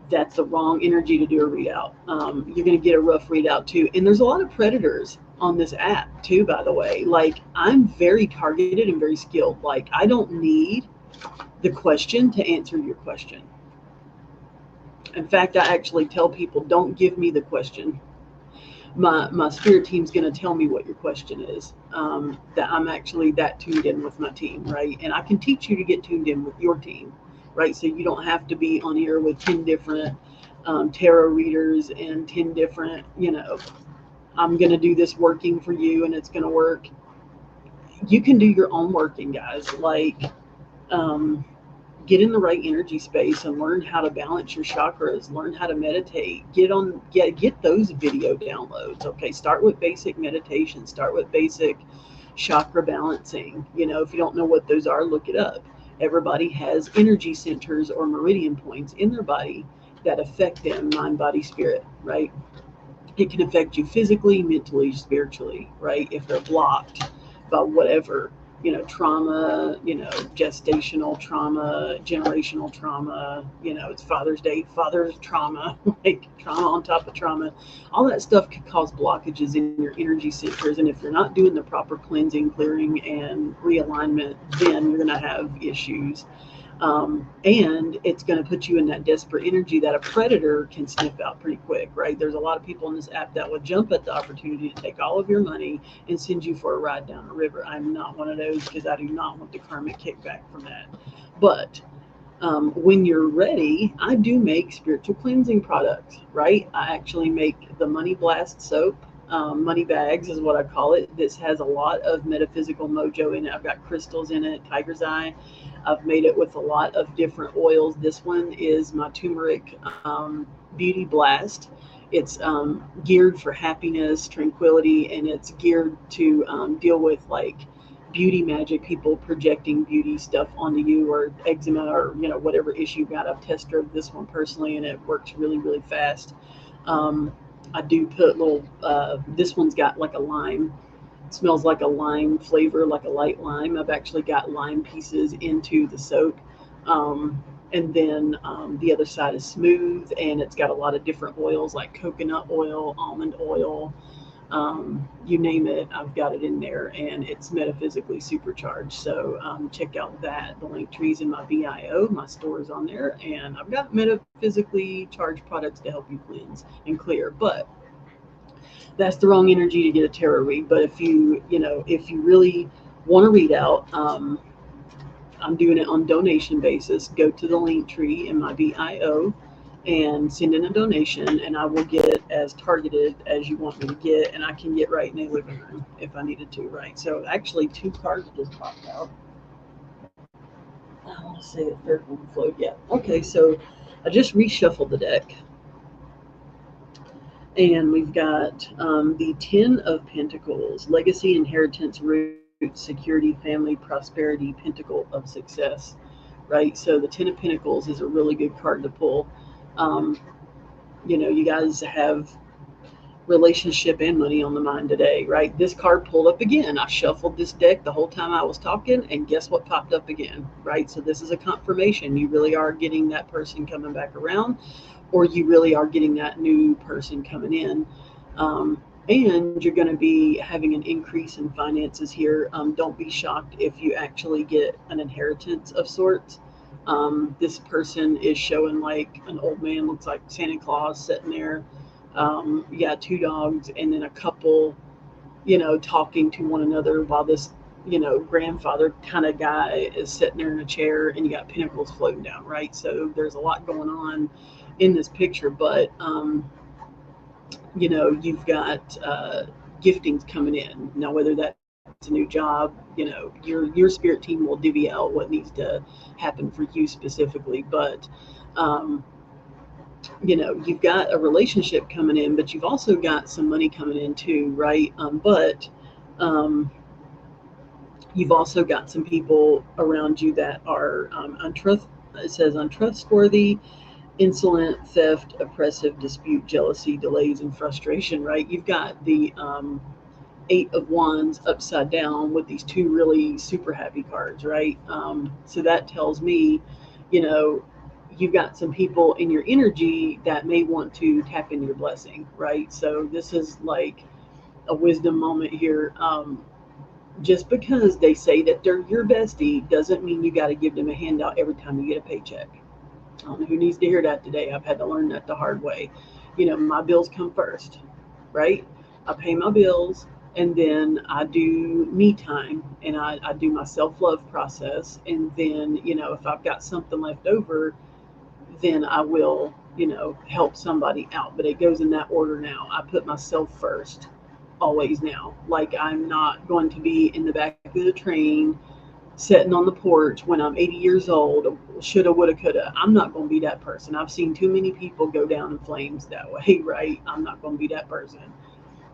That's the wrong energy to do a readout. You're going to get a rough readout too, and there's a lot of predators on this app too, by the way. Like, I'm very targeted and very skilled. Like, I don't need the question to answer your question. In fact, I actually tell people, don't give me the question. My spirit team's going to tell me what your question is. That I'm actually that tuned in with my team, right? And I can teach you to get tuned in with your team, right? So you don't have to be on here with 10 different tarot readers and 10 different, I'm going to do this working for you and it's going to work. You can do your own working, guys. Um, get in the right energy space and learn how to balance your chakras, learn how to meditate, get those video downloads. Okay, start with basic meditation, start with basic chakra balancing. If you don't know what those are, look it up. Everybody has energy centers or meridian points in their body that affect them, mind, body, spirit, right? It can affect you physically, mentally, spiritually, right? If they're blocked by whatever, trauma, gestational trauma, generational trauma, it's Father's Day, father's trauma, like trauma on top of trauma. All that stuff could cause blockages in your energy centers. And if you're not doing the proper cleansing, clearing, and realignment, then you're going to have issues. And it's going to put you in that desperate energy that a predator can sniff out pretty quick, right? There's a lot of people in this app that would jump at the opportunity to take all of your money and send you for a ride down the river. I'm not one of those because I do not want the karmic kickback from that. But when you're ready, I do make spiritual cleansing products, right? I actually make the Money Blast soap. Money bags is what I call it. This has a lot of metaphysical mojo in it. I've got crystals in it, tiger's eye. I've made it with a lot of different oils. This one is my turmeric beauty blast. It's geared for happiness, tranquility, and it's geared to deal with like beauty magic, people projecting beauty stuff onto you, or eczema, or whatever issue you got. I've tested this one personally, and it works really, really fast. I do put little. This one's got like a lime. It smells like a lime flavor, like a light lime. I've actually got lime pieces into the soap. And then the other side is smooth, and it's got a lot of different oils like coconut oil, almond oil, you name it, I've got it in there, and it's metaphysically supercharged. So check out that. The link tree's in my bio, my store is on there, and I've got metaphysically charged products to help you cleanse and clear. But that's the wrong energy to get a tarot read. But if you really want to read out, I'm doing it on donation basis. Go to the link tree in my bio and send in a donation, and I will get as targeted as you want me to get, and I can get right in the living room if I needed to, right? So actually 2 cards just popped out. I want to say the third one flowed. Yeah. Okay, so I just reshuffled the deck, and we've got the 10 of Pentacles, legacy, inheritance, roots, security, family, prosperity, pentacle of success, right? So the 10 of Pentacles is a really good card to pull. You guys have relationship and money on the mind today, right? This card pulled up again. I shuffled this deck the whole time I was talking, and guess what popped up again, right? So this is a confirmation. You really are getting that person coming back around, or you really are getting that new person coming in. And you're going to be having an increase in finances here. Don't be shocked if you actually get an inheritance of sorts. This person is showing like an old man, looks like Santa Claus sitting there. You got 2 dogs, and then a couple, talking to one another while this, grandfather kind of guy is sitting there in a chair, and you got pentacles floating down, right? So there's a lot going on in this picture, but you've got giftings coming in. Now, whether that's a new job, your spirit team will divvy out what needs to happen for you specifically. But you've got a relationship coming in, but you've also got some money coming in too, right? But you've also got some people around you that are it says untrustworthy, insolent, theft, oppressive, dispute, jealousy, delays, and frustration, right? You've got the 8 of Wands upside down with these 2 really super happy cards, right? So that tells me, you've got some people in your energy that may want to tap into your blessing, right? So this is like a wisdom moment here. Just because they say that they're your bestie doesn't mean you got to give them a handout every time you get a paycheck. I don't know who needs to hear that today. I've had to learn that the hard way. You know, my bills come first, right? I pay my bills, and then I do me time, and I do my self love process. And then, you know, if I've got something left over, then I will, you know, help somebody out. But it goes in that order now. I put myself first always now. Like, I'm not going to be in the back of the train sitting on the porch when I'm 80 years old, shoulda, woulda, coulda. I'm not going to be that person. I've seen too many people go down in flames that way, right? I'm not going to be that person,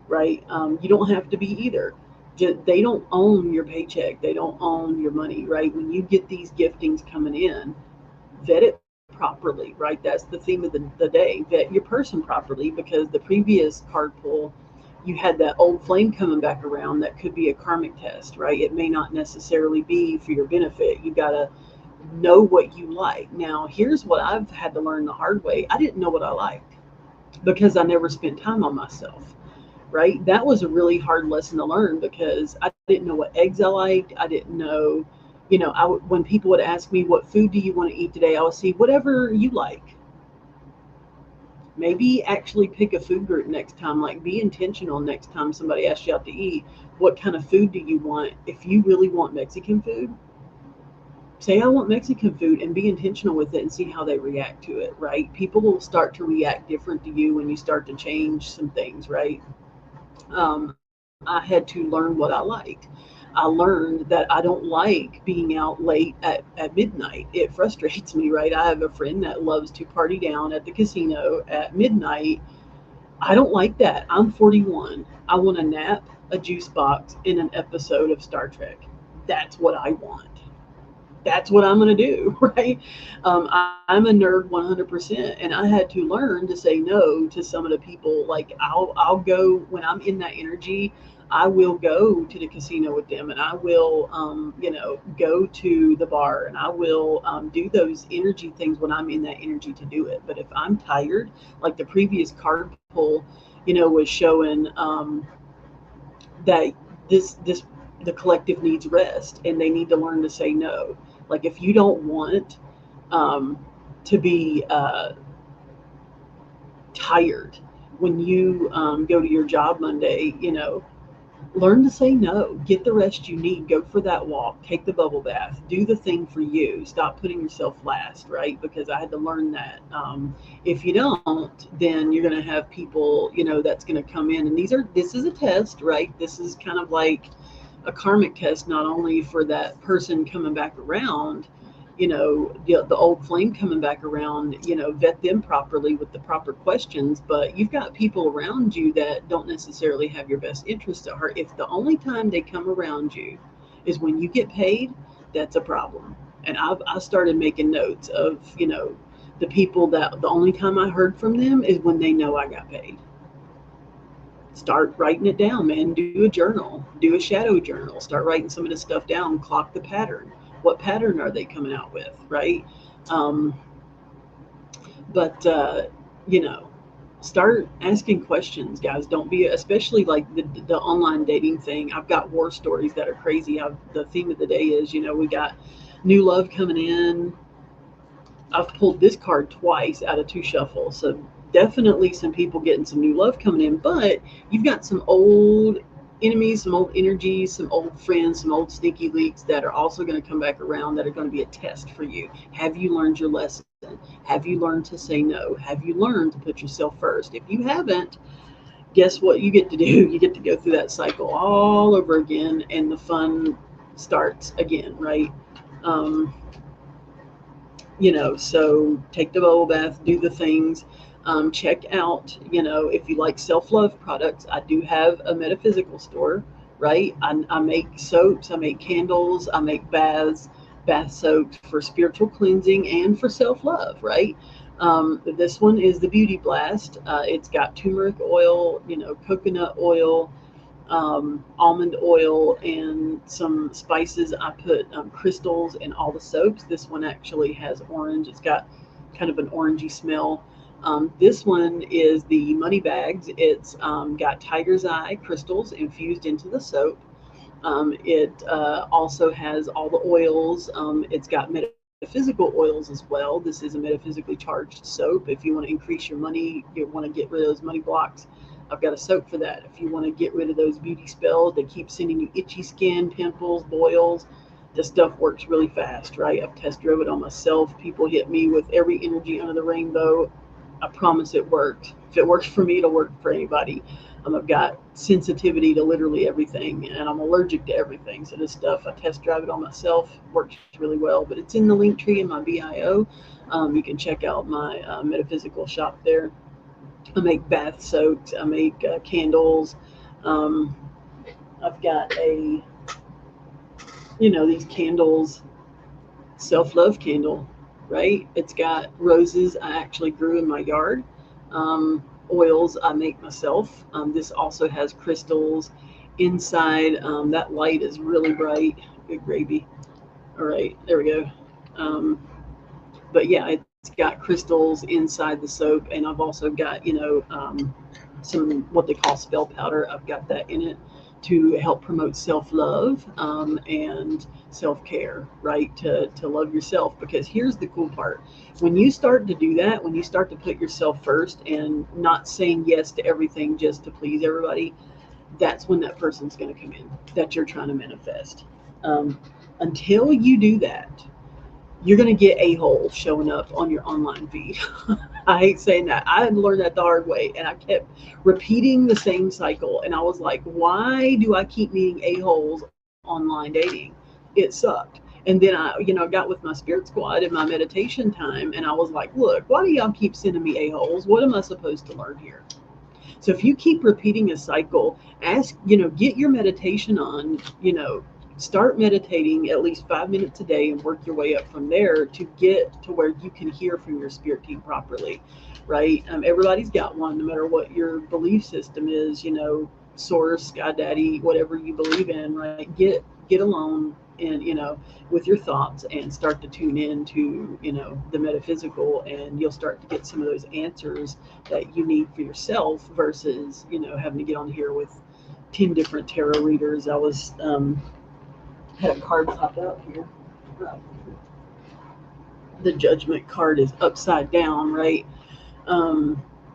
right? You don't have to be either. They don't own your paycheck. They don't own your money, right? When you get these giftings coming in, vet it properly, right? That's the theme of the day. Vet your person properly, because the previous card pull, you had that old flame coming back around that could be a karmic test, right? It may not necessarily be for your benefit. You got to know what you like. Now, here's what I've had to learn the hard way. I didn't know what I liked because I never spent time on myself, right? That was a really hard lesson to learn because I didn't know what eggs I liked. I didn't know, you know, when people would ask me, what food do you want to eat today? I would say, whatever you like. Maybe actually pick a food group next time. Like, be intentional next time somebody asks you out to eat. What kind of food do you want? If you really want Mexican food, say, I want Mexican food, and be intentional with it and see how they react to it, right? People will start to react different to you when you start to change some things, right? I had to learn what I liked. I learned that I don't like being out late at midnight. It frustrates me, right? I have a friend that loves to party down at the casino at midnight. I don't like that. I'm 41. I want a nap, a juice box, and an episode of Star Trek. That's what I want. That's what I'm going to do, right? I'm a nerd 100%, and I had to learn to say no to some of the people. Like, I'll go when I'm in that energy. I will go to the casino with them, and I will, you know, go to the bar, and I will do those energy things when I'm in that energy to do it. But if I'm tired, like the previous card pull, you know, was showing that this the collective needs rest, and they need to learn to say no. Like, if you don't want um, to be tired when you go to your job Monday, you know, learn to say no. Get the rest you need. Go for that walk. Take the bubble bath. Do the thing for you. Stop putting yourself last, right? Because I had to learn that. If you don't, then you're going to have people, you know, that's going to come in. And this is a test, right? This is kind of like a karmic test, not only for that person coming back around, you know, the old flame coming back around, you know, vet them properly with the proper questions. But you've got people around you that don't necessarily have your best interest at heart. If the only time they come around you is when you get paid, that's a problem. And I started making notes of, you know, the people that the only time I heard from them is when they know I got paid. Start writing it down, man. Do a journal, do a shadow journal, start writing some of this stuff down, clock the pattern. What pattern are they coming out with, right? um, but you know, start asking questions, guys. Don't be, especially like the online dating thing. I've got war stories that are crazy. The theme of the day is, you know, we got new love coming in. I've pulled this card twice out of two shuffles. So definitely some people getting some new love coming in, but you've got some old enemies, some old energies, some old friends, some old sneaky leaks that are also going to come back around, that are going to be a test for you. Have you learned your lesson? Have you learned to say no? Have you learned to put yourself first? If you haven't, guess what you get to do? You get to go through that cycle all over again, and the fun starts again, right? Um, you know, so take the bubble bath, do the things. Check out, you know, if you like self-love products, I do have a metaphysical store, right? I make soaps, I make candles, I make bath soaps for spiritual cleansing and for self-love, right? This one is the Beauty Blast. It's got turmeric oil, you know, coconut oil, almond oil, and some spices. I put crystals in all the soaps. This one actually has orange. It's got kind of an orangey smell. This one is the money bags. It's got tiger's eye crystals infused into the soap. It also has all the oils. It's got metaphysical oils as well. This is a metaphysically charged soap. If you want to increase your money, you want to get rid of those money blocks, I've got a soap for that. If you want to get rid of those beauty spells that keep sending you itchy skin, pimples, boils, this stuff works really fast, right? I've test drove it on myself. People hit me with every energy under the rainbow. I promise it worked. If it works for me, it'll work for anybody. I've got sensitivity to literally everything, and I'm allergic to everything. So this stuff, I test drive it on myself, works really well. But it's in the link tree in my bio. You can check out my metaphysical shop there. I make bath soaks. I make candles. Um, I've got these candles, self-love candle, right? It's got roses I actually grew in my yard. Oils I make myself. This also has crystals inside. That light is really bright. Good gravy. All right, there we go. But yeah, it's got crystals inside the soap, and I've also got some what they call spell powder. I've got that in it to help promote self-love and self-care, right? To love yourself. Because here's the cool part: when you start to do that, when you start to put yourself first and not saying yes to everything just to please everybody, that's when that person's going to come in that you're trying to manifest. Until you do that, you're going to get a-holes showing up on your online feed. I hate saying that. I had to learn that the hard way, and I kept repeating the same cycle. And I was like, why do I keep meeting a-holes online dating? It sucked. And then I got with my spirit squad in my meditation time, and I was like, look, why do y'all keep sending me a-holes? What am I supposed to learn here? So if you keep repeating a cycle, get your meditation on, start meditating at least 5 minutes a day and work your way up from there to get to where you can hear from your spirit team properly, right? Everybody's got one, no matter what your belief system is, source, God Daddy, whatever you believe in, right? Get alone and with your thoughts and start to tune in to the metaphysical, and you'll start to get some of those answers that you need for yourself versus having to get on here with 10 different tarot readers. I was had a card pop out here. The judgment card is upside down, right?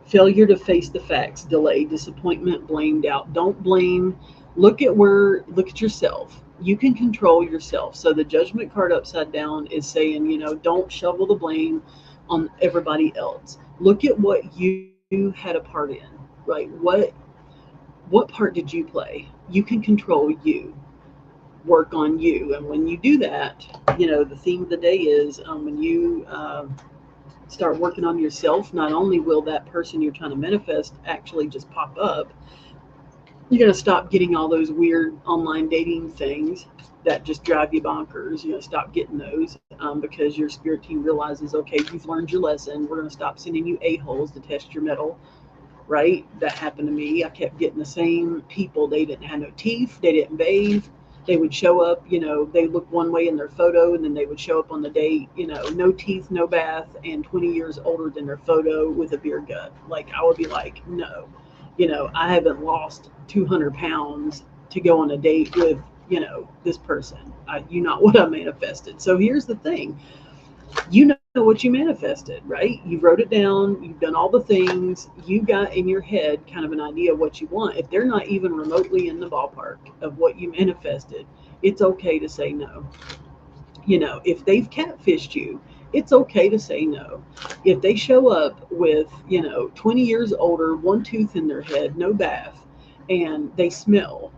Failure to face the facts, delay, disappointment, blame, doubt. Don't blame. Look at yourself. You can control yourself. So the judgment card upside down is saying, don't shovel the blame on everybody else. Look at what you had a part in, right? What part did you play? You can control you. Work on you. And when you do that, the theme of the day is when you start working on yourself, not only will that person you're trying to manifest actually just pop up, you're going to stop getting all those weird online dating things that just drive you bonkers. Stop getting those because your spirit team realizes, okay, you've learned your lesson. We're going to stop sending you a-holes to test your metal, right? That happened to me. I kept getting the same people. They didn't have no teeth. They didn't bathe. They would show up, they look one way in their photo, and then they would show up on the date, no teeth, no bath, and 20 years older than their photo with a beer gut. Like, I would be like, no, I haven't lost 200 pounds to go on a date with, this person. You're not what I manifested. So here's the thing. You know what you manifested, right? You wrote it down, you've done all the things, you got in your head kind of an idea of what you want. If they're not even remotely in the ballpark of what you manifested, it's okay to say no. If they've catfished you, it's okay to say no. If they show up with, 20 years older, one tooth in their head, no bath, and they smell,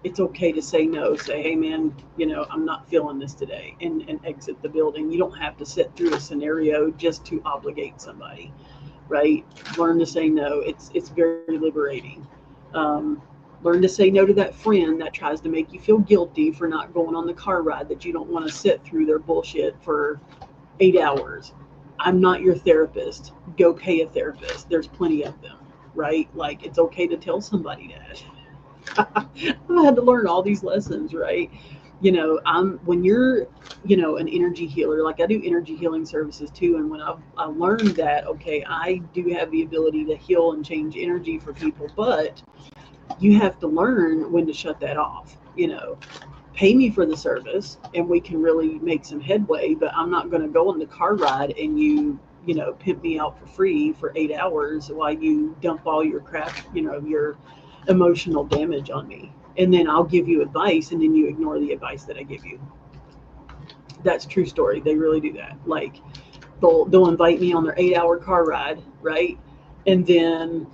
it's okay to say no. Say, hey man, I'm not feeling this today, and exit the building. You don't have to sit through a scenario just to obligate somebody, right? Learn to say no. It's very liberating. Learn to say no to that friend that tries to make you feel guilty for not going on the car ride that you don't want to sit through their bullshit for 8 hours. I'm not your therapist. Go pay a therapist. There's plenty of them, right? Like, it's okay to tell somebody that. I've had to learn all these lessons, right? When you're, an energy healer, like I do energy healing services too. And when I learned that, okay, I do have the ability to heal and change energy for people, but you have to learn when to shut that off. pay me for the service and we can really make some headway, but I'm not going to go on the car ride and you know, pimp me out for free for 8 hours while you dump all your crap, you know, your emotional damage on me. And then I'll give you advice and then you ignore the advice that I give you. That's true story. They really do that. Like they'll invite me on their 8 hour car ride, right? And then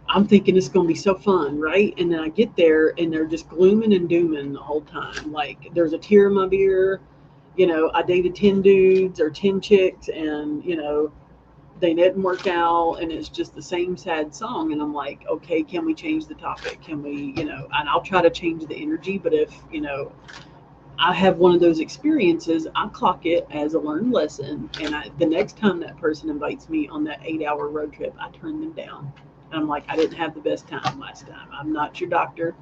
I'm thinking it's going to be so fun, right? And then I get there and they're just glooming and dooming the whole time. Like there's a tear in my beer. You know, I dated 10 dudes or 10 chicks and, you know, they didn't work out and it's just the same sad song. And I'm like, okay, can we change the topic? Can we, you know, and I'll try to change the energy. But if, you know, I have one of those experiences, I clock it as a learned lesson. And the next time that person invites me on that 8 hour road trip, I turn them down. And I'm like, I didn't have the best time last time. I'm not your doctor.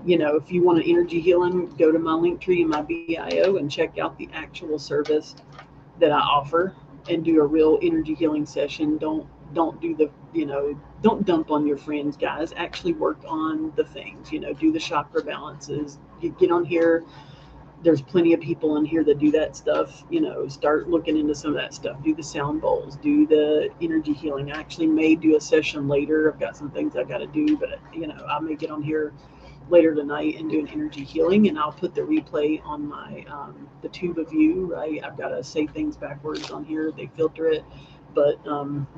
You know, if you want an energy healing, go to my link tree in my bio and check out the actual service that I offer and do a real energy healing session. Don't do the, you know, don't dump on your friends, guys. Actually work on the things, you know, do the chakra balances. You get on here. There's plenty of people in here that do that stuff. You know, start looking into some of that stuff. Do the sound bowls, do the energy healing. I actually may do a session later. I've got some things I got to do, but you know, I may get on here later tonight and do an energy healing, and I'll put the replay on my the tube of you, right? I've got to say things backwards on here. They filter it, but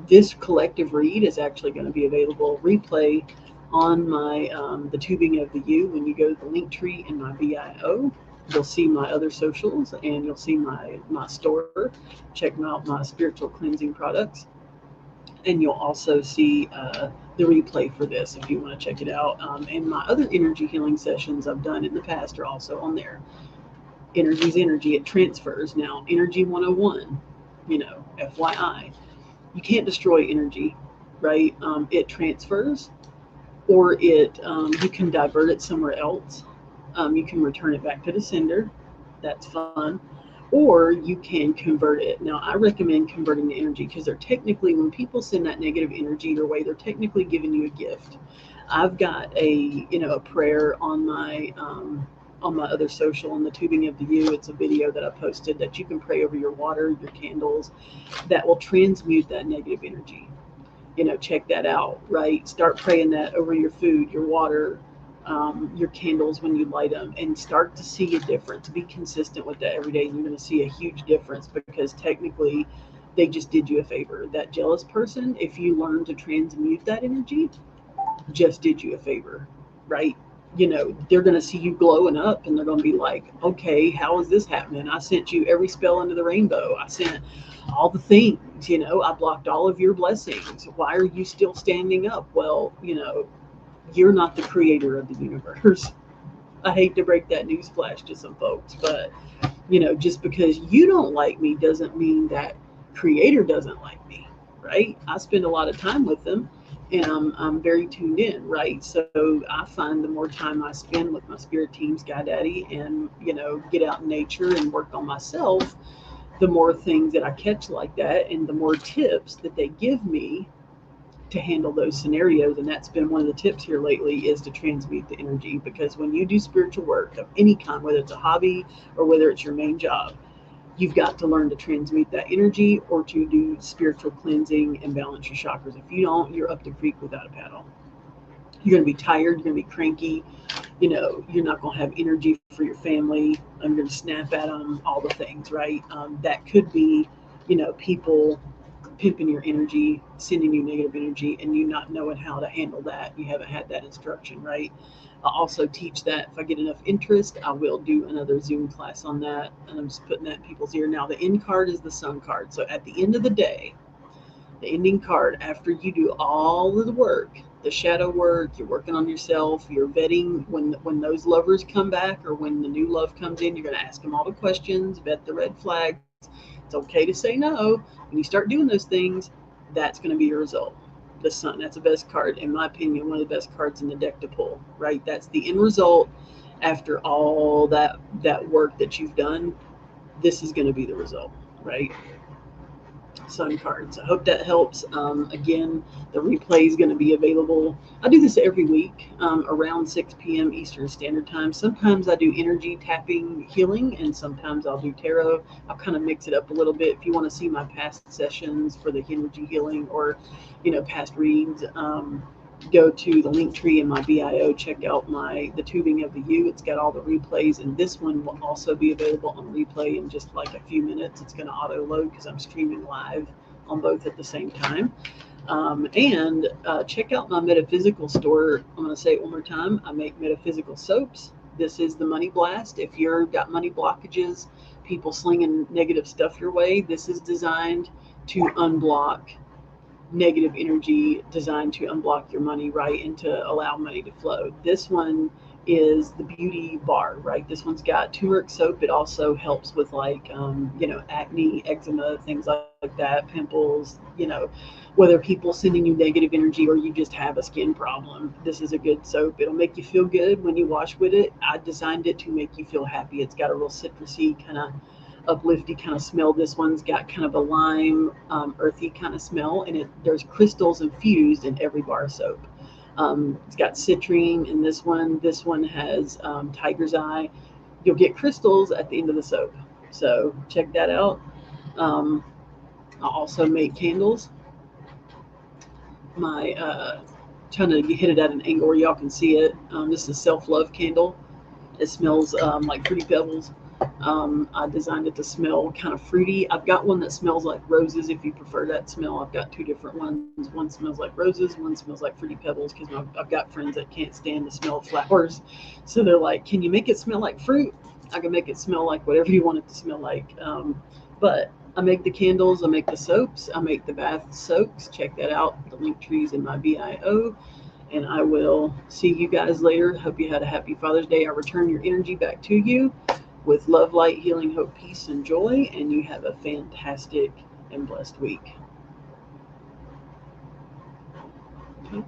this collective read is actually going to be available replay on my the tubing of the you. When you go to the link tree in my bio, you'll see my other socials and you'll see my store. Check out my spiritual cleansing products, and you'll also see the replay for this if you want to check it out. And my other energy healing sessions I've done in the past are also on there. Energy's energy, it transfers. Now, Energy 101, you know, FYI, you can't destroy energy, right? It transfers, or you can divert it somewhere else. You can return it back to the sender. That's fun. Or you can convert it. Now, I recommend converting the energy because they're technically, when people send that negative energy your way, they're technically giving you a gift. I've got a prayer on my other social, on the tubing of the you. It's a video that I posted that you can pray over your water, your candles, that will transmute that negative energy. You know, check that out, right? Start praying that over your food, your water, your candles when you light them, and start to see a difference. Be consistent with that every day. You're going to see a huge difference because technically they just did you a favor. That jealous person, if you learn to transmute that energy, just did you a favor, right? You know, they're going to see you glowing up and they're going to be like, okay, how is this happening? I sent you every spell under the rainbow. I sent all the things, you know, I blocked all of your blessings. Why are you still standing up? Well, you know, you're not the creator of the universe. I hate to break that news flash to some folks, but you know, just because you don't like me doesn't mean that creator doesn't like me, right? I spend a lot of time with them and I'm very tuned in, right? So I find the more time I spend with my spirit teams, Sky Daddy, and you know, get out in nature and work on myself, the more things that I catch like that and the more tips that they give me to handle those scenarios. And that's been one of the tips here lately, is to transmute the energy. Because when you do spiritual work of any kind, whether it's a hobby or whether it's your main job, you've got to learn to transmute that energy or to do spiritual cleansing and balance your chakras. If you don't, you're up the creek without a paddle. You're going to be tired, you're going to be cranky, you know, you're not going to have energy for your family. I'm going to snap at them, all the things, right? That could be, you know, people pimping your energy, sending you negative energy, and you not knowing how to handle that. You haven't had that instruction, right? I also teach that if I get enough interest, I will do another Zoom class on that. And I'm just putting that in people's ear. Now, the end card is the sun card. So at the end of the day, the ending card, after you do all of the work, the shadow work, you're working on yourself, you're vetting when those lovers come back or when the new love comes in, you're going to ask them all the questions, vet the red flags. It's okay to say no. When you start doing those things, that's going to be your result. The sun, that's the best card, in my opinion, one of the best cards in the deck to pull, right? That's the end result. After all that work that you've done, this is going to be the result, right? sun cards. I hope that helps. Again, the replay is going to be available. I do this every week around 6 p.m. Eastern Standard Time. Sometimes I do energy tapping healing, and sometimes I'll do tarot. I'll kind of mix it up a little bit. If you want to see my past sessions for the energy healing or, past reads, go to the link tree in my bio, check out the tubing of the U. It's got all the replays, and this one will also be available on replay in just like a few minutes. It's going to auto load because I'm streaming live on both at the same time. And check out my metaphysical store. I'm going to say it one more time. I make metaphysical soaps. This is the Money Blast. If you've got money blockages, people slinging negative stuff your way, this is designed to unblock negative energy, designed to unblock your money, right, and to allow money to flow. This one is the beauty bar, right? This one's got turmeric soap. It also helps with like acne, eczema, things like that, pimples, whether people sending you negative energy or you just have a skin problem. This is a good soap. It'll make you feel good when you wash with it. I designed it to make you feel happy. It's got a real citrusy kind of uplifty kind of smell. This one's got kind of a lime, earthy kind of smell, and there's crystals infused in every bar soap. It's got citrine in this one. This one has tiger's eye. You'll get crystals at the end of the soap, so check that out. I also make candles. Trying to hit it at an angle where y'all can see it. This is a self-love candle. It smells like Fruity Pebbles. I designed it to smell kind of fruity. I've got one that smells like roses if you prefer that smell. I've got two different ones. One smells like roses, one smells like Fruity Pebbles, because I've got friends that can't stand the smell of flowers. So they're like, can you make it smell like fruit? I can make it smell like whatever you want it to smell like. But I make the candles, I make the soaps, I make the bath soaks. Check that out. The link tree's in my bio. And I will see you guys later. Hope you had a happy Father's Day. I return your energy back to you with love, light, healing, hope, peace, and joy. And you have a fantastic and blessed week. Okay.